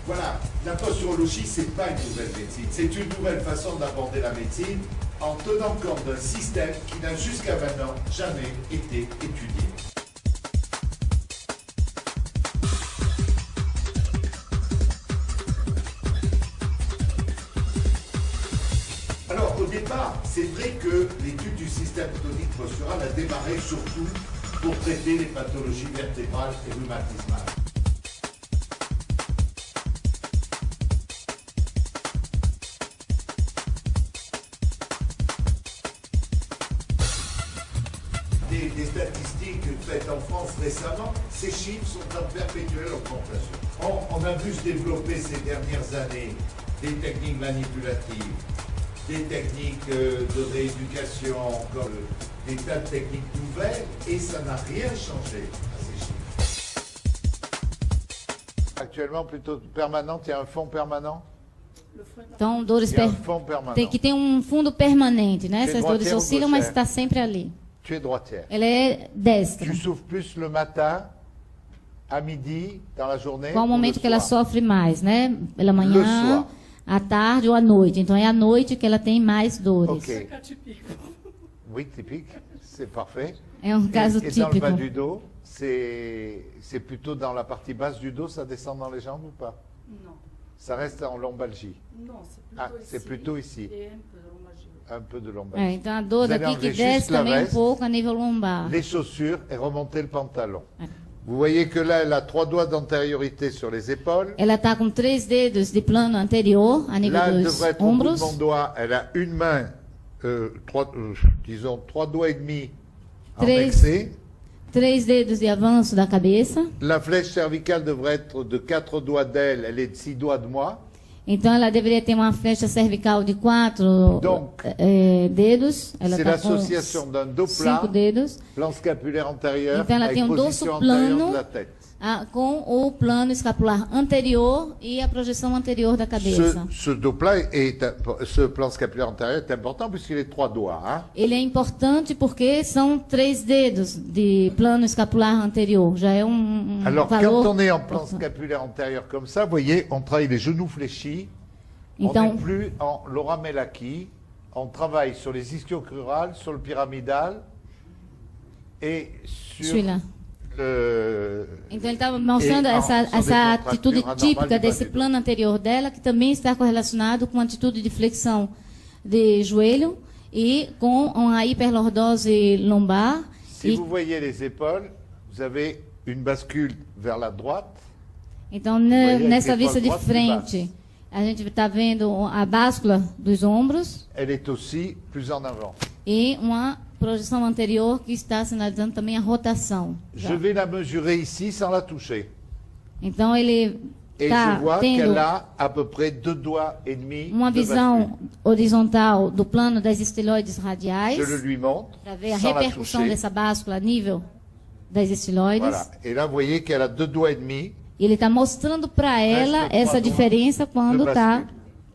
Voilà, la posturologie, ce n'est pas une nouvelle médecine, c'est une nouvelle façon d'aborder la médecine en tenant compte d'un système qui n'a jusqu'à maintenant jamais été étudié. Alors au départ, c'est vrai que l'étude du système tonique postural a démarré surtout pour traiter les pathologies vertébrales et rhumatismales. Des statistiques faites en France récemment, ces chiffres sont en perpétuelle augmentation. On a vu se développer ces dernières années des techniques manipulatives, des techniques de rééducation, comme des tas de techniques nouvelles, et ça n'a rien changé à ces chiffres. Actuellement, plutôt permanente, il y a un fond permanent? Então, dores que tem fundo permanente, né? Essas dores oscilam, mas está sempre ali. Tu es droitière. Ela é destra. Tu souffres plus le matin, à midi, dans la journée? Qual o momento que ela sofre mais, né? Pela manhã, à tarde ou à noite. Então é à noite que ela tem mais dores. Ok. Oui, typique, c'est parfait. É um caso et típico. Dans le bas du dos, c'est plutôt dans la partie basse du dos, ça descend dans les jambes ou pas? Non. Ça reste en lombalgie? Non, c'est plutôt ici. C'est plutôt ici. Et un peu de lombalgie. Un peu de lombalgie. Então a dor daqui que desce também pouco a nível lombar. Les chaussures et remonter le pantalon. Vous voyez que là, elle a 3 doigts d'antériorité sur les épaules. Ela está com 3 dedos de plano anterior a nível là, dos ombros. Là, mon doigt, elle a une main, disons 3 doigts et demi en excès. 3 dedos de avanço da cabeça. La flèche cervicale devrait être de 4 doigts d'elle, elle est de 6 doigts de moi. Então ela deveria ter uma flecha cervical de 4 dedos. Ela está com 5 dedos. Plan scapulaire antérieur, então ela tem um dorso plano com o plano escapular anterior e a projeção anterior da cabeça. Ce plan scapulaire antérieur est important puisqu'il est 3 doigts. Hein? Ele é importante porque são 3 dedos de plano escapular anterior. Já é Alors, valor. Quand on est en plan scapulaire antérieur comme ça, vous voyez, on travaille les genoux fléchis. Então, on n'est plus en Laura Melaki. On travaille sur les ischio-crurales, sur le pyramidal et sur Então ele estava mostrando essa atitude típica desse plano anterior dela, que também está correlacionado com a atitude de flexão de joelho e com a hiperlordose lombar. Si vous voyez les épaules, vous avez une bascule vers la droite. Então nessa vista de frente, a gente está vendo a báscula dos ombros. Elle est aussi plus en avant. E uma projeção anterior que está sinalizando também a rotação. Je vais la mesurer ici sans la toucher. Então ele está tendo à peu près 2 doigts et demi uma visão horizontal do plano das estiloides radiais. Je le lui montre. Para ver a repercussão dessa báscula a nível das estiloides. Voilà. Et là, vous voyez qu'elle a 2 doigts et demi. E ele está mostrando para ela essa diferença quando está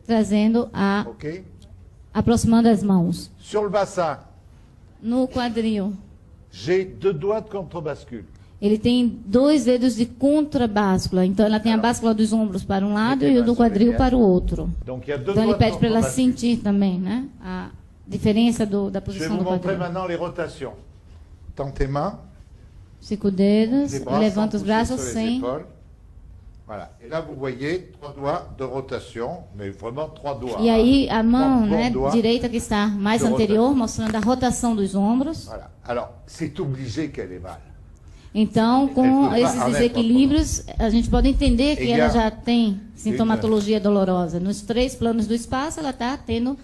trazendo aproximando as mãos. Sur le bassin. No quadril. J'ai 2 doigts de contrebascule. Ele tem 2 dedos de contrabáscula. Então ela tem a báscula dos ombros para um lado e o do quadril para o outro. Então ele pede para ela sentir também, né, a diferença da posição do quadril. Je vais vous montrer maintenant les rotations. Tends tes mains. 5 dedos, levanta os braços sem. Voilà. Et là, vous voyez 3 doigts de rotation, mais vraiment 3 doigts. E aí a mão, né, direita que está mais anterior, mostrando a rotação dos ombros. Voilà. Alors, c'est obligé qu'elle ait mal. Então, com esses desequilíbrios, a gente pode entender que ela já tem sintomatologia dolorosa. Nos 3 planos do espaço, ela está tendo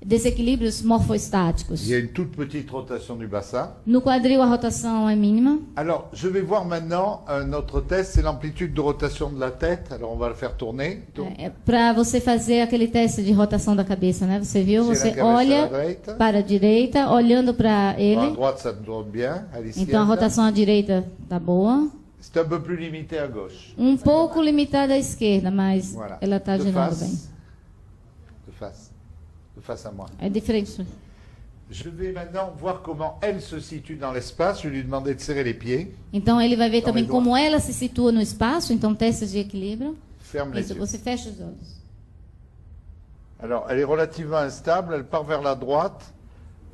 desequilíbrios morfoestáticos. Il y a une toute petite rotation du bassin. No quadril, a rotação é mínima. Alors, je vais voir maintenant un autre test, c'est l'amplitude de rotation de la tête. Alors, on va le faire tourner. Para você fazer aquele teste de rotação da cabeça, né? Você viu? Você olha para a direita, olhando para ele. À droite, ça tourne bien. Então, a rotação à direita está boa. C'est un peu plus limité à gauche. Um pouco limitada à esquerda, mas ela está girando bem. De face. Face à moi. É diferente. Je vais maintenant voir comment elle se situe dans l'espace. Je vais lui demander de serrer les pieds. Então ele vai ver também como ela se situa no espaço. Então testes de equilíbrio. Ferme les Isso, yeux. você fecha os olhos. Alors, elle est relativement instable, elle part vers la droite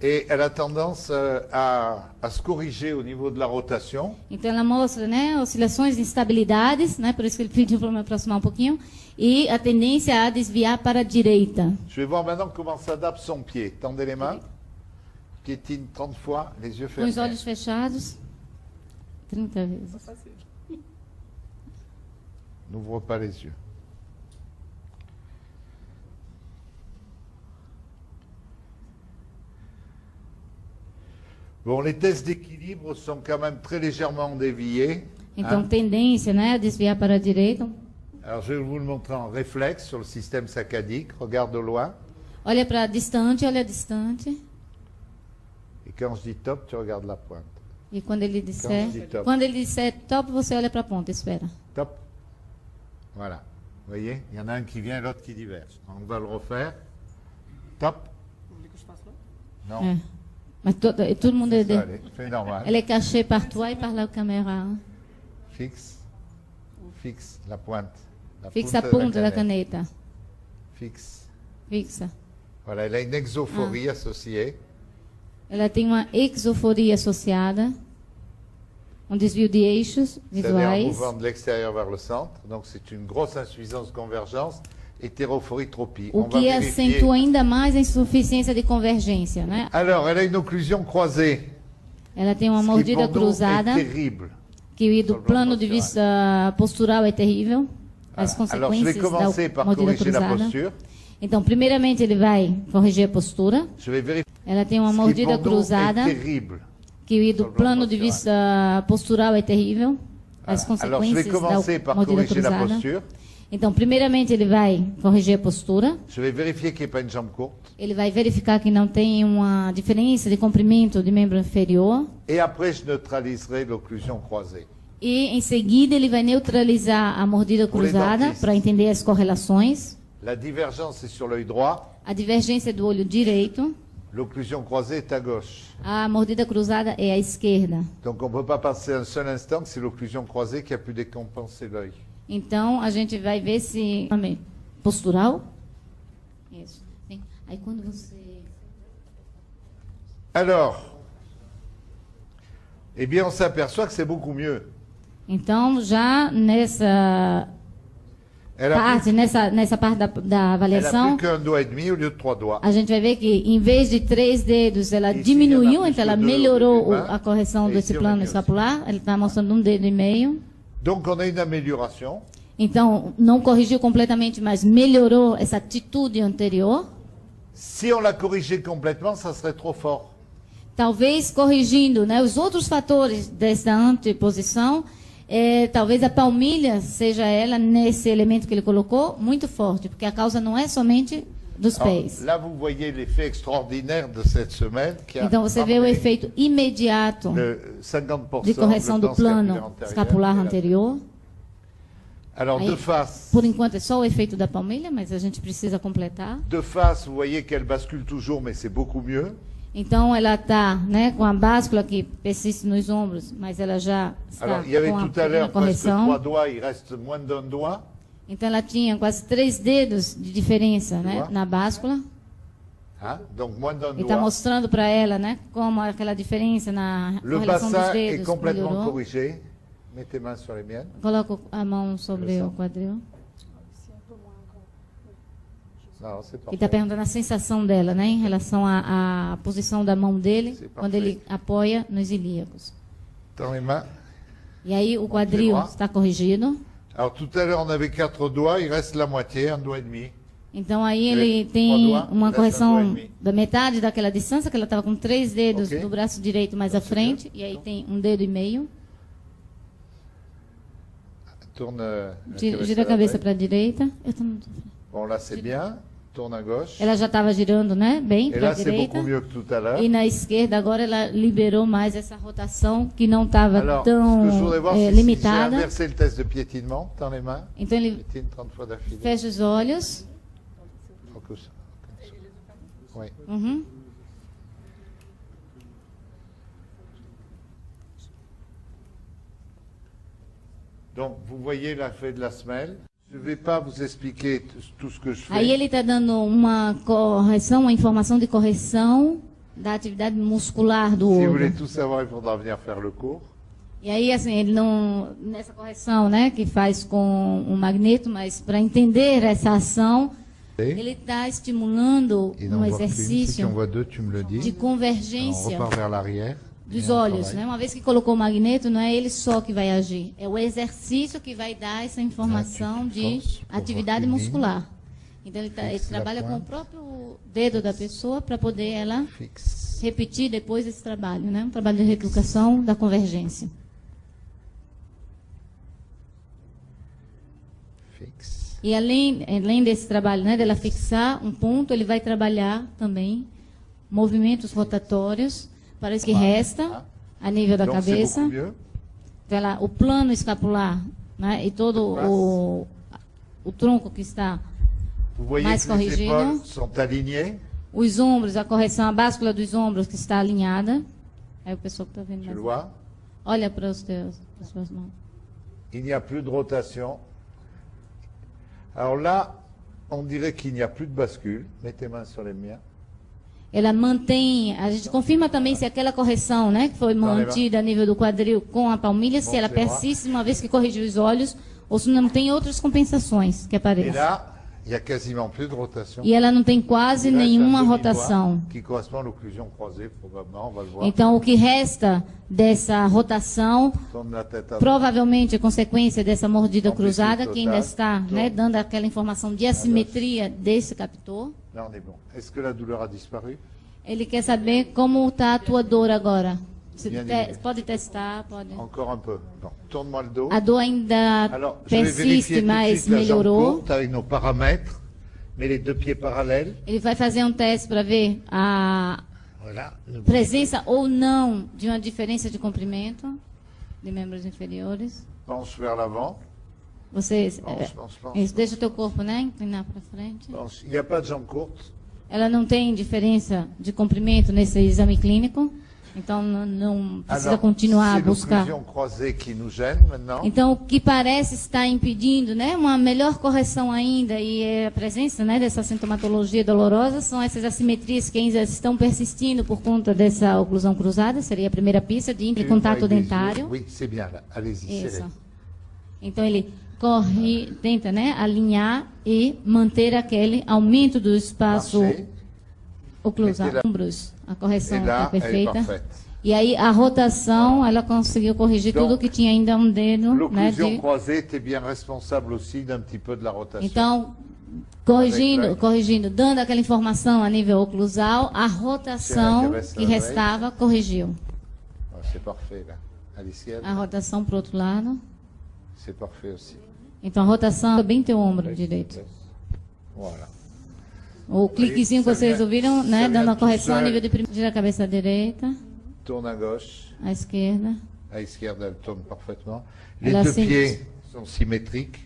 et elle a tendance à se corriger au niveau de la rotation. Então ela mostra, né, oscilações de instabilidades, né, por isso que ele pediu para me aproximar um pouquinho, e a tendência a desviar para a direita. Je vais voir maintenant comment s'adapte son pied. Tendez les mains. Piétine 30 fois, les yeux Com os fermés. olhos fechados, 30 vezes. N'ouvre pas les yeux. Bon, les tests d'équilibre sont quand même très légèrement déviés. Então, hein. tendência, né, a desviar para a direita. Alors, je vais vous le montrer en réflexe sur le système saccadique. Regarde au loin. Olha para distante, olha distante. Et quand je dis top, tu regardes la pointe. E quando ele disser, Então, de top. quando ele disser top, você olha para a ponta, espera. Top. Voilà. Vous voyez, il y en a un qui vient et l'autre qui diverge. On va le refaire. Top. Non. É. Mas todo mundo é Ça, allez, fais normal. elle est cachée par toi et par la caméra. Hein? Fixe. Fixe la pointe. La Fixa a punta ponta da caneta. Fixe. Fixa. Voilà, elle a une exophorie associée. Ela tem uma exoforia associada, um desvio de eixos C'est-à-dire un visuais. mouvement de l'extérieur vers le centre. Donc c'est une grosse insuffisance de convergence. Hétérophorie-tropie. O On va que vérifier. acentua ainda mais a insuficiência de convergência, né? Alors, elle a une occlusion croisée. Ela tem uma Ce qui mordida pour nous cruzada, est terrible. que do plano de vista postural é terrível. As Voilà. Alors, je vais consequências commencer da par mordida corriger la cruzada. posture. Então, primeiramente, ele vai corrigir a postura. Je vais vérifier. Ela tem uma Ce qui mordida pour nous cruzada, est terrible. que do plano de vista postural é terrível. As Voilà. Alors, je vais consequências commencer da par mordida corriger la cruzada. posture. Então, primeiramente, ele vai corrigir a postura. Je vais vérifier qu'il n'y ait pas une jambe courte. Ele vai verificar que não tem uma diferença de comprimento de membro inferior. Et après, je neutraliserai l'occlusion croisée. E, em seguida, ele vai neutralizar a mordida cruzada dentistas. para entender as correlações. La divergence est sur l'œil droit. A divergência é do olho direito. L'occlusion croisée est à gauche. A mordida cruzada é à esquerda. Donc on ne peut pas passer un seul instant que c'est l'occlusion croisée qui a pu décompenser l'œil. Então, a gente vai ver se... Postural? Isso. Sim. Aí, quando você... Alors, eh bien, on s'aperçoit que c'est beaucoup mieux. Então, já nessa Elle a parte, nessa parte da elle a avaliação, plus qu'un doigt et demi au lieu de 3 doigts. a gente vai ver que, em vez de 3 dedos, ela Esse diminuiu, ela então ela puxou melhorou do dedo, a correção esse desse eu plano lembro. escapular. Ele está mostrando 1 dedo e meio. Donc on a une amélioration. Então, não corrigiu completamente, mas melhorou essa atitude anterior. Si on l'a corrigé complètement, ça serait trop fort. Talvez corrigindo, né, os outros fatores dessa anteposição, talvez a palmilha seja ela, nesse elemento que ele colocou, muito forte, porque a causa não é somente dos Alors, pés. là, vous voyez l'effet extraordinaire de cette semaine qui a Então você vê o ramené efeito imediato le 50% de correção le do plan plano escapular et la- anterior. Alors, Aí, de face, por enquanto é só o efeito da palmilha, mas a gente precisa completar. de face, vous voyez qu'elle bascule toujours, mais c'est beaucoup mieux. Então ela está, né, com a báscula que persiste nos ombros, mas ela já está Alors, il y avait com a tout à pequena l'heure presque 3 correção. doigts, il reste moins d'un doigt. Então ela tinha quase 3 dedos de diferença, né, Doigt. na báscula. Hein? Donc moins d'un Ele está doigt. mostrando para ela, né, como aquela diferença na Le correlação dos bassin est dedos complètement melhorou. corrigé. Mettez main sur les miennes. Coloca a mão sobre o quadril. Non, c'est E parfait. está perguntando a sensação dela, né, em relação à posição da mão dele Sim, quando perfeito. ele apoia nos ilíacos. Dans les mains. E aí o quadril droit. está corrigido. Alors tout à l'heure, on avait 4 doigts, il reste la moitié, 1 doigt et demi. Então aí Ele ele tem doigt, uma resta correção 1 doigt e meio. da metade daquela distância, que ela estava com 3 dedos Ok. do braço direito mais à frente, e aí tem 1 dedo e meio. Tourne Gira a cabeça para a direita. Eu tô muito- Bon, là c'est bien. Tourne à gauche. Ela já estava girando, né, bem Et para a là, c'est direita. beaucoup mieux que tout à l'heure. E na esquerda agora ela liberou mais essa rotação que não estava Alors, ce que je tão voudrais voir, c'est si j'ai limitada. inversé le test de piétinement dans les mains. Então ele Piétine 30 fois d'affilée. fecha os olhos. Focus. Oui. Uhum. Donc, vous voyez l'effet de la semelle. Je ne vais pas vous expliquer tout ce que je fais. Aí ele está dando uma correção, uma informação de correção da atividade muscular do Si vous olho. voulez tout savoir, il faudra venir faire le cours. E aí, assim, ele não. Nessa correção, né, que faz com o magneto, mas para entender essa ação, ele está estimulando Et um n'en voit qu'une. Si tu en exercício vois deux, tu me le dis. de Alors, on convergência repart vers l'arrière. dos et on olhos, travaille. né? Uma vez que colocou o magneto, não é ele só que vai agir, é o exercício que vai dar essa informação de atividade muscular. Então ele trabalha com o próprio dedo da pessoa para poder ela Fixe. repetir depois esse trabalho, né? Um trabalho de reeducação da convergência. Fixe. E além desse trabalho, né, dela fixar um ponto, ele vai trabalhar também movimentos rotatórios para isso que resta a nível da Donc, c'est cabeça. beaucoup mieux. Pela, o plano escapular, né, e todo o tronco que está, Vous voyez Mais que les corrigido. épaules sont alignées. os ombros, a correção, a báscula dos ombros que está alinhada. Aí o pessoal que está vendo Tu mais. le vois? Olha para os teus, para as suas mãos. Il n'y a plus de rotation. Alors là, on dirait qu'il n'y a plus de bascule. Mets tes mains sur les miens. Ela mantém, a gente confirma também se aquela correção, né, que foi mantida a nível do quadril com a palmilha, se ela persiste uma vez que corrigiu os olhos, ou se não tem outras compensações que Et apareçam. là, il n'y a quasiment plus de rotation. E ela não tem quase Et là, c'est un nenhuma demi-doigt rotação. Qui correspond à l'occlusion croisée, probablement, on va le voir. Então, o que resta dessa rotação Tourne la tête à provavelmente é consequência dessa mordida Amplitude cruzada, que ainda total. está, né, dando aquela informação de assimetria desse captor. Là, on est bon. Est-ce que la douleur a disparu? Ele quer saber como está a tua dor agora. Você Bien te- aligné. pode testar, pode. Encore un peu. Bon. Tourne-moi le dos. A dor ainda Alors, je vais persiste, vérifier tout de mas suite la jambe melhorou. courte avec nos paramètres. Mets les deux pieds parallèles. Ele vai fazer um teste para ver a Voilà. presença ou não de uma diferença de comprimento de membros inferiores. Penche vers l'avant. Você Pense. isso, deixa o teu corpo, né, inclinar para frente. Penche. Il n'y a pas de jambe courte. Ela não tem diferença de comprimento nesse exame clínico, então não precisa Alors, continuar a c'est buscar. l'occlusion croisée qui nous gêne maintenant. Então, o que parece estar impedindo, né, uma melhor correção ainda e a presença, né, dessa sintomatologia dolorosa são essas assimetrias que ainda estão persistindo por conta dessa oclusão cruzada, seria a primeira pista de Tu contato vois les dentário. yeux. Oui, c'est bien là. Allez-y, Isso. serrez. Então ele tenta, né, alinhar e manter aquele aumento do espaço Marchez. oclusal, Mettez la- ombros. A correção Et está là, elle est perfeita. parfaite. E aí a rotação, ela conseguiu corrigir Donc, tudo que tinha ainda um dedo, né, L'occlusion de... croisée, tu es bien responsable aussi d'un petit peu de la rotation. Então, Avec corrigindo, dando aquela informação a nível oclusal, a rotação que restava corrigiu. Ah, c'est parfait là. À l'esquerre, A rotação para o outro lado. c'est parfait aussi. Então a rotação é bem teu ombro direito. Voilà. O cliquezinho que vocês ouviram, né, Sabe, dando a correção a sabe. nível de primeiro. Gira a cabeça à direita, Tourne à gauche. à esquerda. À l'esquerre, elle tourne parfaitement. Elle Les a deux senti- pieds sont symétriques.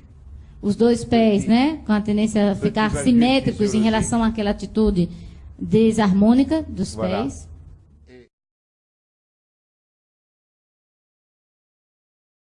Os dois pés, né, com a tendência a ficar Petit simétricos em valgus relação àquela atitude desarmônica dos Voilà. pés.